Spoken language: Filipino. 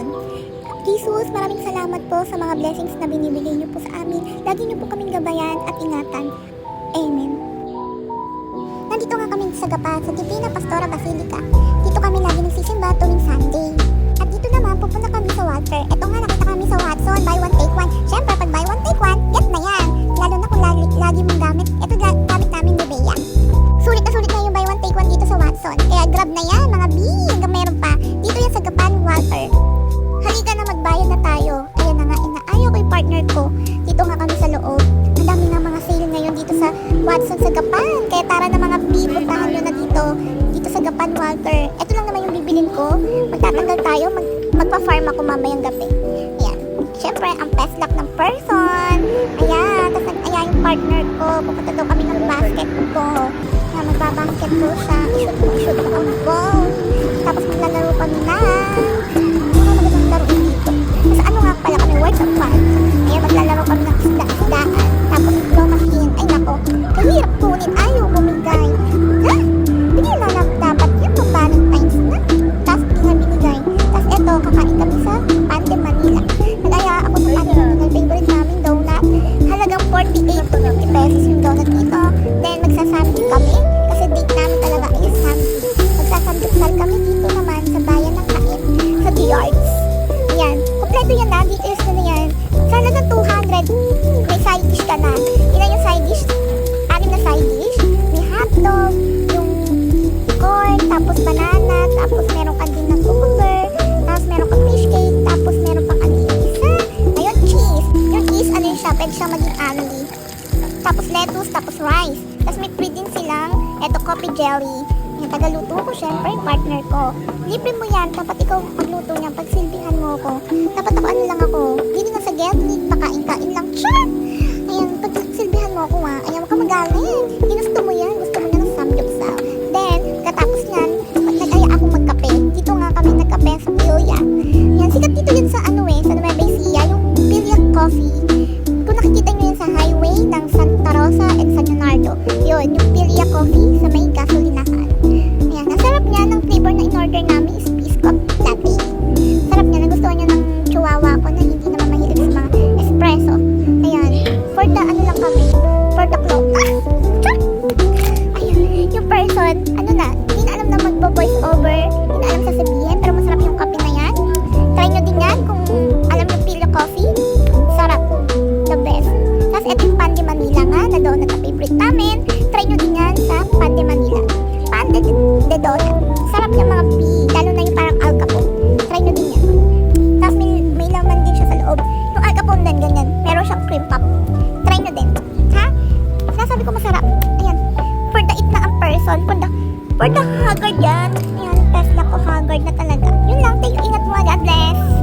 Watson. Jesus, maraming salamat po sa mga blessings na binibigay niyo po sa amin. Lagi niyo po kaming gabayan at ingatan. Amen. Nandito nga kami sa Gapat, sa Divina Pastora Basilica. Dito kami lagi nagsisimba tuwing Sunday. At dito naman, pupunta kami sa water. Eto nga, nakita kami sa Watson, buy one take one. Siyempre, pag buy one take one, get na yan. Lalo na kung lagi mong gamit. Eto gamit namin ni Bea. Sulit na yung buy one take one dito sa Watson. Kaya grab na yan, mga B. Hanggang meron pa. Dito yan sa Gapan Water. Halika na, magbayad na tayo. Ayan na nga, inaayaw ko yung partner ko. Dito nga kami sa loob. Ang dami nga mga sale ngayon dito sa Watson sa Gapan. Kaya tara na mga B, puntahan nyo na dito sa Gapan Water. Ito lang naman yung bibilin ko. Magtatanggal tayo, magpa-farm ako mamayang gabi. Ayan. Siyempre, ang peslak ng person. Ayan, tapos nag-aya yung partner ko. Pupunta daw kami ng basketball. Ayan, magbabasketball siya. I-shoot ko ang ball. Tapos maglalaro kami na. Magandang laruin dito. Tapos ano nga pala kami, words of fun. Ayan, maglalaro kami ng isda-isdaan. Tapos claw machine. Ay nako, kahirap kunin. Ayaw bumigay. Ha? Bigyan na lang dapat yan kung Valentine's na. Tapos hindi nga binigay. Tapos eto, kakain kami sa Pande Manila. Nag-aya ako sa favorite namin donut. Halagang 48 to 50 pesos yung donut dito. Then magsasandwich kami. Kasi date namin talaga is sandwich. Magsasandwichal kami dito naman sa bayan ng Kain. Sa The Yards. Ayan. Kompleto yan na. Details na na yan. Sa halagang 200, may side dish ka na. Ilan yung side dish? 6 na side dish. May hotdog, yung corn, tapos banana, tapos meron ka din ng cucumber, tapos meron ka fish cake, tapos meron pang ano yung isa. Ayun, cheese. Yung cheese, ano yun siya, pwede siya maging amli. Tapos lettuce, tapos rice. Tapos may free din silang, eto, coffee jelly. Yung tagaluto ko, syempre, yung partner ko. Libre mo yan, dapat ikaw magluto niyan, pagsilbihan mo ako. Dapat ako, ano lang ako, dito na sa Gelnik, pakain-kain lang. Char! Ayan, pagsilbihan mo ako ha, ayaw ka magaling. Ginusto mo yan, gusto mo yan ng samgyupsal. Then, katapos yan, nag-aya ako magkape. Dito nga kami nagkape sa Pilya. Yan, sikat dito yan sa ano sa Nueva Ecija, yung Pilya Coffee. Kung nakikita nyo yan sa highway ng Santa Rosa and San Leonardo, yun, yung Pilya Coffee sa may gasolinahan. Ayan, nasarap niya, ng flavor na in-order namin is Peace Cup Latte. Sarap niya, nagustuhan niya ng chihuahua ko na hindi naman mahilig sa mga espresso. Ayan, for the ano lang kami, for the clock. Ayan, yung person, ano na, hindi na alam na magbo-voice over, hindi na alam sasabihin, pero masarap yung kape na yan. Try nyo din yan kung alam yung Pilya Coffee. Sarap, the best. Tapos eto yung Pande Manila nga, na donut na favorite namin. Try nyo din yan sa Pande Manila. Pande de donut. Sarap yung mga lalo na yung parang Al Capone. Try nyo din yan. Tapos may laman din siya sa loob. Yung Al Capone din, ganyan. Meron siyang cream puff. Try nyo din. Ha? Sinasabi ko masarap. Ayan. For the eat na ang person. For the haggard yan. Ayan, Tesla ko haggard na talaga. Yun lang. Take ingat mo. God bless.